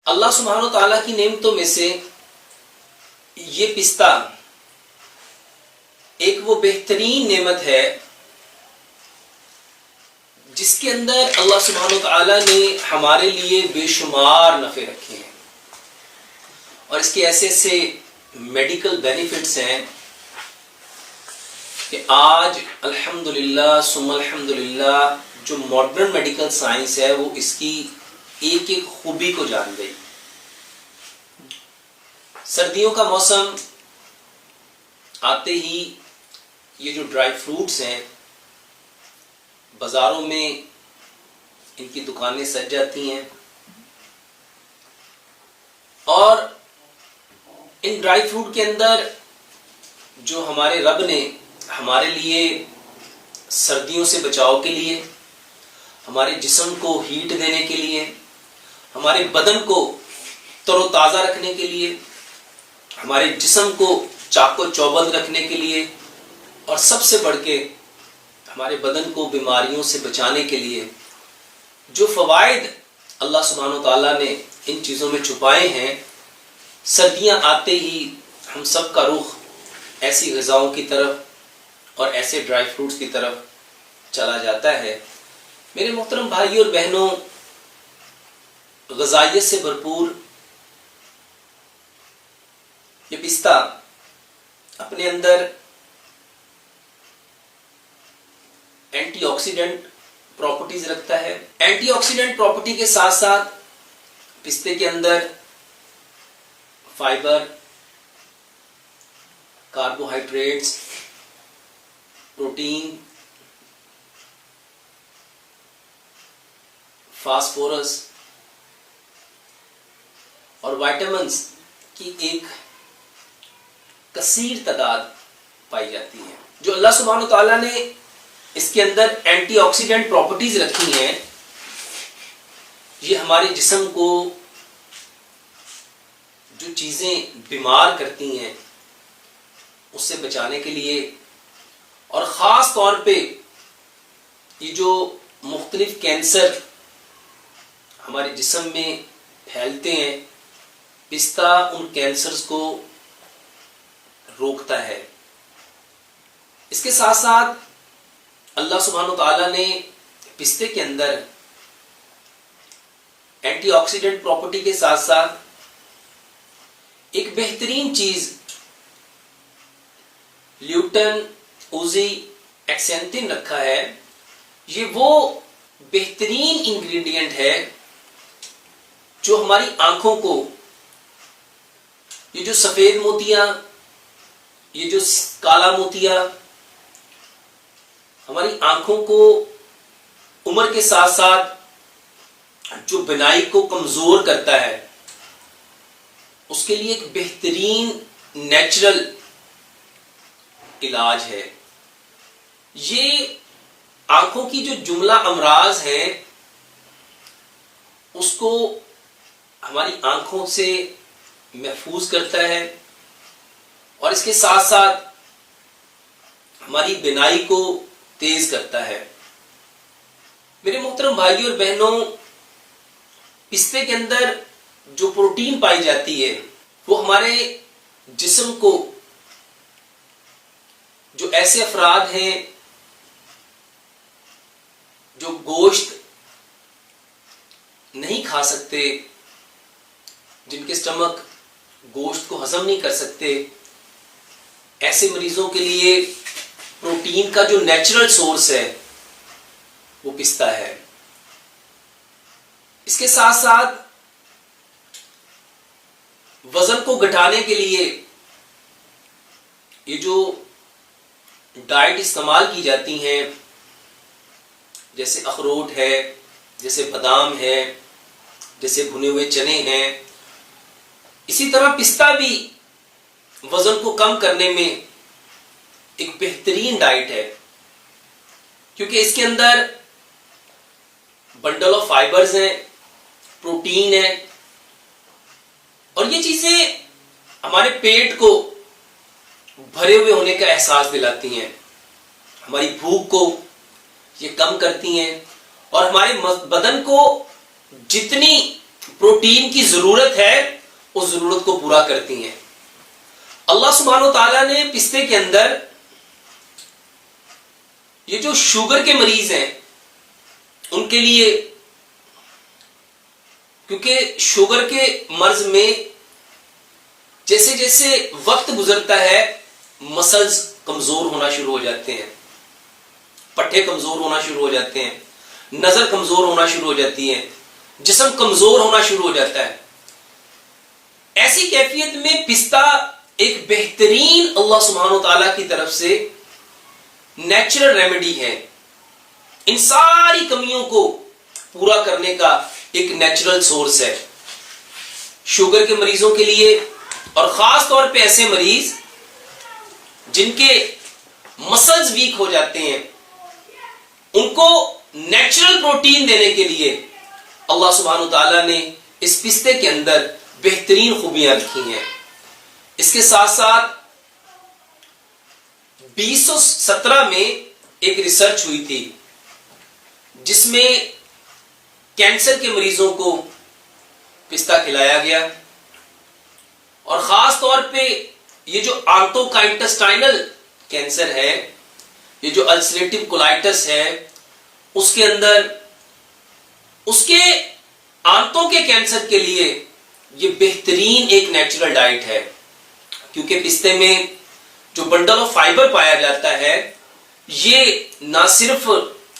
اللہ سبحانہ و تعالیٰ کی نعمتوں میں سے یہ پستہ ایک وہ بہترین نعمت ہے جس کے اندر اللہ سبحانہ و تعالیٰ نے ہمارے لیے بے شمار نفع رکھے ہیں، اور اس کے ایسے ایسے میڈیکل بینیفٹس ہیں کہ آج الحمدللہ ثم الحمدللہ جو ماڈرن میڈیکل سائنس ہے وہ اس کی ایک ایک خوبی کو جان گئی۔ سردیوں کا موسم آتے ہی یہ جو ڈرائی فروٹس ہیں بازاروں میں ان کی دکانیں سج جاتی ہیں، اور ان ڈرائی فروٹ کے اندر جو ہمارے رب نے ہمارے لیے سردیوں سے بچاؤ کے لیے، ہمارے جسم کو ہیٹ دینے کے لیے، ہمارے بدن کو تر و تازہ رکھنے کے لیے، ہمارے جسم کو چاق و چوبند رکھنے کے لیے، اور سب سے بڑھ کے ہمارے بدن کو بیماریوں سے بچانے کے لیے جو فوائد اللہ سبحانہ و تعالیٰ نے ان چیزوں میں چھپائے ہیں، سردیاں آتے ہی ہم سب کا رخ ایسی غذاؤں کی طرف اور ایسے ڈرائی فروٹس کی طرف چلا جاتا ہے۔ میرے محترم بھائیوں اور بہنوں، غذائیت سے بھرپور یہ پستہ اپنے اندر اینٹی آکسیڈنٹ پراپرٹیز رکھتا ہے۔ اینٹی آکسیڈنٹ پراپرٹی کے ساتھ ساتھ پستے کے اندر فائبر، کاربوہائیڈریٹس، پروٹین، فاسفورس اور وائٹامنس کی ایک کثیر تعداد پائی جاتی ہے۔ جو اللہ سبحانہ و تعالیٰ نے اس کے اندر اینٹی آکسیڈنٹ پراپرٹیز رکھی ہیں، یہ ہمارے جسم کو جو چیزیں بیمار کرتی ہیں اس سے بچانے کے لیے، اور خاص طور پہ یہ جو مختلف کینسر ہمارے جسم میں پھیلتے ہیں، پستہ ان کینسرز کو روکتا ہے۔ اس کے ساتھ ساتھ اللہ سبحانہ وتعالیٰ نے پستے کے اندر اینٹی آکسیڈنٹ پراپرٹی کے ساتھ ساتھ ایک بہترین چیز لیوٹن اوزی ایکسینتھین رکھا ہے۔ یہ وہ بہترین انگریڈینٹ ہے جو ہماری آنکھوں کو، یہ جو سفید موتیاں، یہ جو کالا موتیا ہماری آنکھوں کو عمر کے ساتھ ساتھ جو بینائی کو کمزور کرتا ہے، اس کے لیے ایک بہترین نیچرل علاج ہے۔ یہ آنکھوں کی جو جملہ امراض ہیں اس کو ہماری آنکھوں سے محفوظ کرتا ہے، اور اس کے ساتھ ساتھ ہماری بینائی کو تیز کرتا ہے۔ میرے محترم بھائیوں اور بہنوں، پستے کے اندر جو پروٹین پائی جاتی ہے وہ ہمارے جسم کو، جو ایسے افراد ہیں جو گوشت نہیں کھا سکتے، جن کے اسٹمک گوشت کو ہضم نہیں کر سکتے، ایسے مریضوں کے لیے پروٹین کا جو نیچرل سورس ہے وہ پستہ ہے۔ اس کے ساتھ ساتھ وزن کو گھٹانے کے لیے یہ جو ڈائٹ استعمال کی جاتی ہیں، جیسے اخروٹ ہے، جیسے بادام ہے، جیسے بھنے ہوئے چنے ہیں، اسی طرح پستہ بھی وزن کو کم کرنے میں ایک بہترین ڈائٹ ہے، کیونکہ اس کے اندر بنڈل آف فائبرز ہیں، پروٹین ہے، اور یہ چیزیں ہمارے پیٹ کو بھرے ہوئے ہونے کا احساس دلاتی ہیں، ہماری بھوک کو یہ کم کرتی ہیں، اور ہمارے بدن کو جتنی پروٹین کی ضرورت ہے اس ضرورت کو پورا کرتی ہیں۔ اللہ سبحانہ و تعالیٰ نے پستے کے اندر یہ جو شوگر کے مریض ہیں ان کے لیے، کیونکہ شوگر کے مرض میں جیسے جیسے وقت گزرتا ہے مسلز کمزور ہونا شروع ہو جاتے ہیں، پٹھے کمزور ہونا شروع ہو جاتے ہیں، نظر کمزور ہونا شروع ہو جاتی ہے، جسم کمزور ہونا شروع ہو جاتا ہے۔ ایسی کیفیت میں پستہ ایک بہترین اللہ سبحانہ و تعالیٰ کی طرف سے نیچرل ریمیڈی ہے، ان ساری کمیوں کو پورا کرنے کا ایک نیچرل سورس ہے شوگر کے مریضوں کے لیے، اور خاص طور پہ ایسے مریض جن کے مسلز ویک ہو جاتے ہیں، ان کو نیچرل پروٹین دینے کے لیے اللہ سبحانہ و تعالیٰ نے اس پستے کے اندر بہترین خوبیاں رکھی ہیں۔ اس کے ساتھ ساتھ 2017 میں ایک ریسرچ ہوئی تھی جس میں کینسر کے مریضوں کو پستہ کھلایا گیا، اور خاص طور پہ یہ جو آنتوں کا انٹسٹائنل کینسر ہے، یہ جو السریٹو کولائٹس ہے، اس کے اندر اس کے آنتوں کے کینسر کے لیے یہ بہترین ایک نیچرل ڈائٹ ہے، کیونکہ پستے میں جو بنڈل آف فائبر پایا جاتا ہے یہ نہ صرف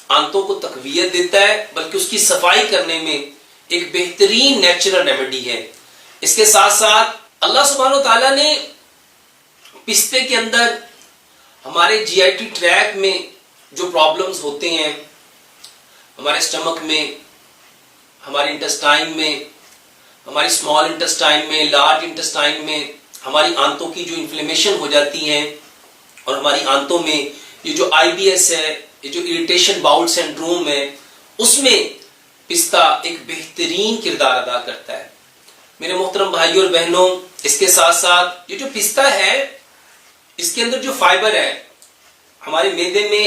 آنتوں کو تقویت دیتا ہے بلکہ اس کی صفائی کرنے میں ایک بہترین نیچرل ریمیڈی ہے۔ اس کے ساتھ ساتھ اللہ سبحانہ و تعالیٰ نے پستے کے اندر ہمارے جی آئی ٹی ٹریک میں جو پرابلمز ہوتے ہیں، ہمارے اسٹمک میں، ہمارے انٹسٹائن میں، ہماری اسمال انٹسٹائن میں، لارج انٹسٹائن میں، ہماری آنتوں کی جو انفلیمیشن ہو جاتی ہیں، اور ہماری آنتوں میں یہ جو آئی بی ایس ہے، یہ جو اریٹیشن باؤل سنڈروم ہے، اس میں پستہ ایک بہترین کردار ادا کرتا ہے۔ میرے محترم بھائیوں اور بہنوں، اس کے ساتھ ساتھ یہ جو پستہ ہے اس کے اندر جو فائبر ہے، ہمارے معدے میں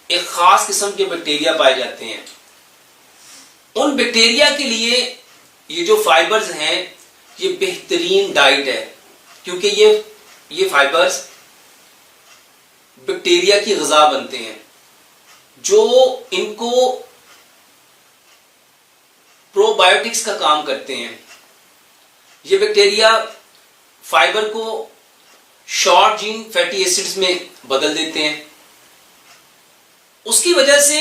ایک خاص قسم کے بیکٹیریا پائے جاتے ہیں، ان بیکٹیریا کے لیے یہ جو فائبرز ہیں یہ بہترین ڈائٹ ہے، کیونکہ یہ فائبرز بیکٹیریا کی غذا بنتے ہیں جو ان کو پرو بایوٹکس کا کام کرتے ہیں۔ یہ بیکٹیریا فائبر کو شارٹ چین فیٹی ایسڈز میں بدل دیتے ہیں، اس کی وجہ سے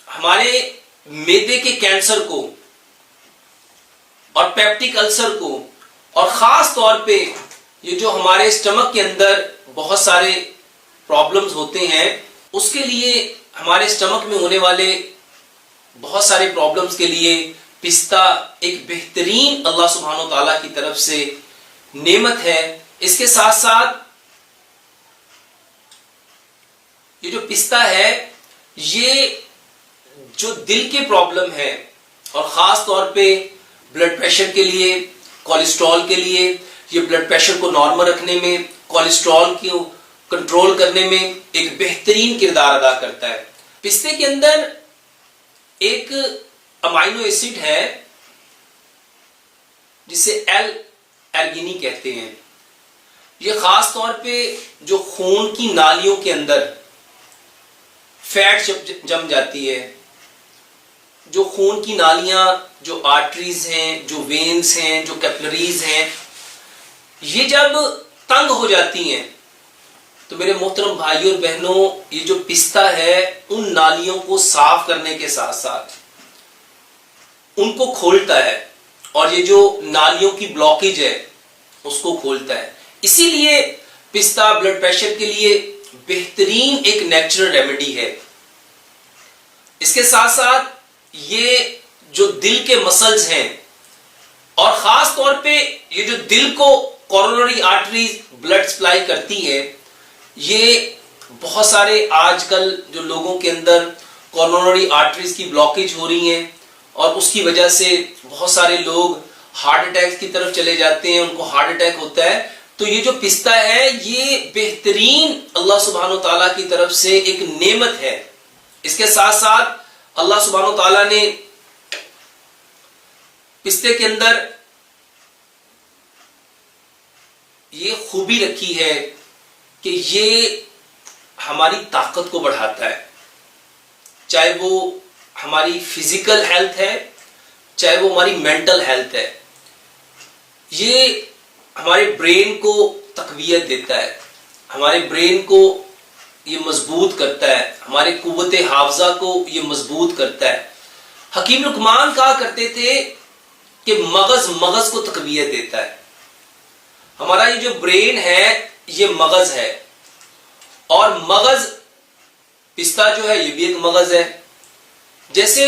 ہمارے معدے کے کینسر کو اور پیپٹک السر کو، اور خاص طور پہ یہ جو ہمارے اسٹمک کے اندر بہت سارے پرابلمز ہوتے ہیں، اس کے لیے ہمارے اسٹمک میں ہونے والے بہت سارے پرابلمز کے لیے پستہ ایک بہترین اللہ سبحانہ و تعالیٰ کی طرف سے نعمت ہے۔ اس کے ساتھ ساتھ یہ جو پستہ ہے یہ جو دل کے پرابلم ہے، اور خاص طور پہ بلڈ پریشر کے لیے، کولیسٹرول کے لیے، یہ بلڈ پریشر کو نارمل رکھنے میں، کولیسٹرول کو کنٹرول کرنے میں ایک بہترین کردار ادا کرتا ہے۔ پستے کے اندر ایک امائنو ایسڈ ہے جسے ایل ارگینی کہتے ہیں، یہ خاص طور پہ جو خون کی نالیوں کے اندر فیٹ جم جاتی ہے، جو خون کی نالیاں، جو آرٹریز ہیں، جو وینز ہیں، جو کیپلریز ہیں، یہ جب تنگ ہو جاتی ہیں تو میرے محترم بھائیوں اور بہنوں، یہ جو پستہ ہے ان نالیوں کو صاف کرنے کے ساتھ ساتھ ان کو کھولتا ہے، اور یہ جو نالیوں کی بلاکیج ہے اس کو کھولتا ہے۔ اسی لیے پستہ بلڈ پریشر کے لیے بہترین ایک نیچرل ریمیڈی ہے۔ اس کے ساتھ ساتھ یہ جو دل کے مسلز ہیں، اور خاص طور پہ یہ جو دل کو کورونری آرٹریز بلڈ سپلائی کرتی ہے، یہ بہت سارے آج کل جو لوگوں کے اندر کورونری آرٹریز کی بلاکیج ہو رہی ہیں، اور اس کی وجہ سے بہت سارے لوگ ہارٹ اٹیک کی طرف چلے جاتے ہیں، ان کو ہارٹ اٹیک ہوتا ہے، تو یہ جو پستہ ہے یہ بہترین اللہ سبحانہ و تعالیٰ کی طرف سے ایک نعمت ہے۔ اس کے ساتھ ساتھ اللہ سبحانہ و تعالیٰ نے پستے کے اندر یہ خوبی رکھی ہے کہ یہ ہماری طاقت کو بڑھاتا ہے، چاہے وہ ہماری فزیکل ہیلتھ ہے، چاہے وہ ہماری مینٹل ہیلتھ ہے. یہ ہمارے برین کو تقویت دیتا ہے، ہمارے برین کو یہ مضبوط کرتا ہے، ہمارے قوت حافظہ کو یہ مضبوط کرتا ہے. حکیم لقمان کہا کرتے تھے کہ مغز کو تقویت دیتا ہے. ہمارا یہ جو برین ہے یہ مغز ہے، اور مغز، پستہ جو ہے یہ بھی ایک مغز ہے. جیسے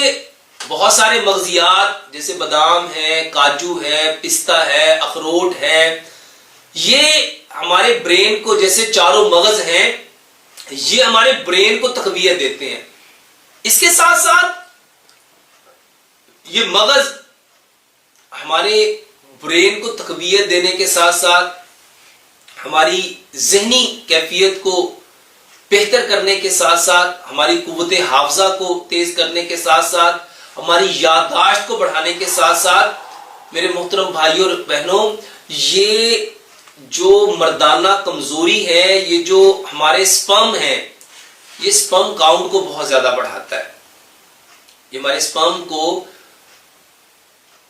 بہت سارے مغزیات جیسے بادام ہے، کاجو ہے، پستہ ہے، اخروٹ ہے، یہ ہمارے برین کو، جیسے چاروں مغز ہیں، یہ ہمارے برین کو تقویت دیتے ہیں. اس کے ساتھ ساتھ یہ مغز ہمارے برین کو تقویت دینے کے ساتھ ساتھ ہماری ذہنی کیفیت کو بہتر کرنے کے ساتھ ساتھ ہماری قوت حافظہ کو تیز کرنے کے ساتھ ساتھ ہماری یادداشت کو بڑھانے کے ساتھ ساتھ میرے محترم بھائیوں اور بہنوں، یہ جو مردانہ کمزوری ہے، یہ جو ہمارے سپرم ہے، یہ سپرم کاؤنٹ کو بہت زیادہ بڑھاتا ہے. یہ ہمارے سپرم کو،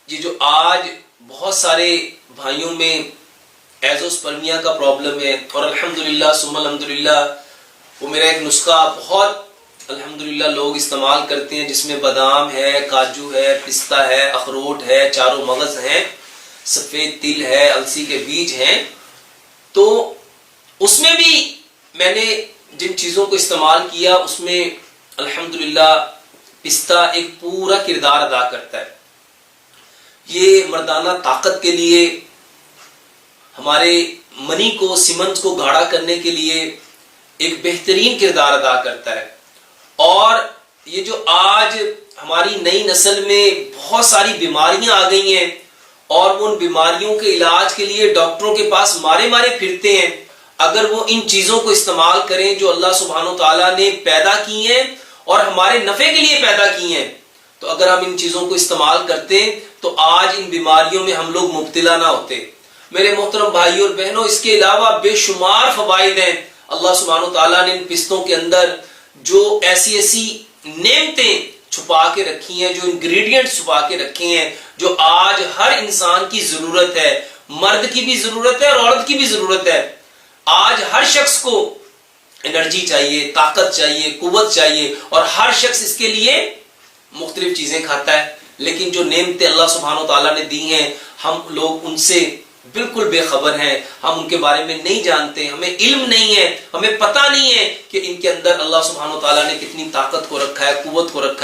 یہ جو آج بہت سارے بھائیوں میں ایزوسپرمیا کا پرابلم ہے، اور الحمدللہ ثم الحمدللہ وہ میرا ایک نسخہ بہت الحمدللہ لوگ استعمال کرتے ہیں، جس میں بادام ہے، کاجو ہے، پستہ ہے، اخروٹ ہے، چاروں مغز ہیں، سفید تل ہے، السی کے بیج ہیں. تو اس میں بھی میں نے جن چیزوں کو استعمال کیا، اس میں الحمدللہ پستہ ایک پورا کردار ادا کرتا ہے. یہ مردانہ طاقت کے لیے، ہمارے منی کو، سیمنز کو گاڑھا کرنے کے لیے ایک بہترین کردار ادا کرتا ہے. اور یہ جو آج ہماری نئی نسل میں بہت ساری بیماریاں آ گئی ہیں، اور وہ ان بیماریوں کے علاج کے لیے ڈاکٹروں کے پاس مارے پھرتے ہیں، اگر وہ ان چیزوں کو استعمال کریں جو اللہ سبحانہ و تعالیٰ نے پیدا کی ہیں اور ہمارے نفع کے لیے پیدا کی ہیں، تو اگر ہم ان چیزوں کو استعمال کرتے تو آج ان بیماریوں میں ہم لوگ مبتلا نہ ہوتے. میرے محترم بھائیوں اور بہنوں، اس کے علاوہ بے شمار فوائد ہیں. اللہ سبحانہ و تعالیٰ نے ان پستوں کے اندر جو ایسی نعمتیں چھپا کے رکھی ہیں، جو انگریڈینٹس چھپا کے رکھے ہیں، جو آج ہر انسان کی ضرورت ہے، مرد کی بھی ضرورت ہے اور عورت کی بھی ضرورت ہے. آج ہر شخص کو انرجی چاہیے، طاقت چاہیے، قوت چاہیے، اور ہر شخص اس کے لیے مختلف چیزیں کھاتا ہے. لیکن جو نعمتیں اللہ سبحانہ و تعالیٰ نے دی ہیں، ہم لوگ ان سے بالکل بے خبر ہیں، ہم ان کے بارے میں نہیں جانتے، ہمیں علم نہیں ہے، ہمیں پتہ نہیں ہے کہ ان کے اندر اللہ سبحانہ و تعالیٰ نے کتنی طاقت کو رکھا ہے، قوت کو رکھا ہے.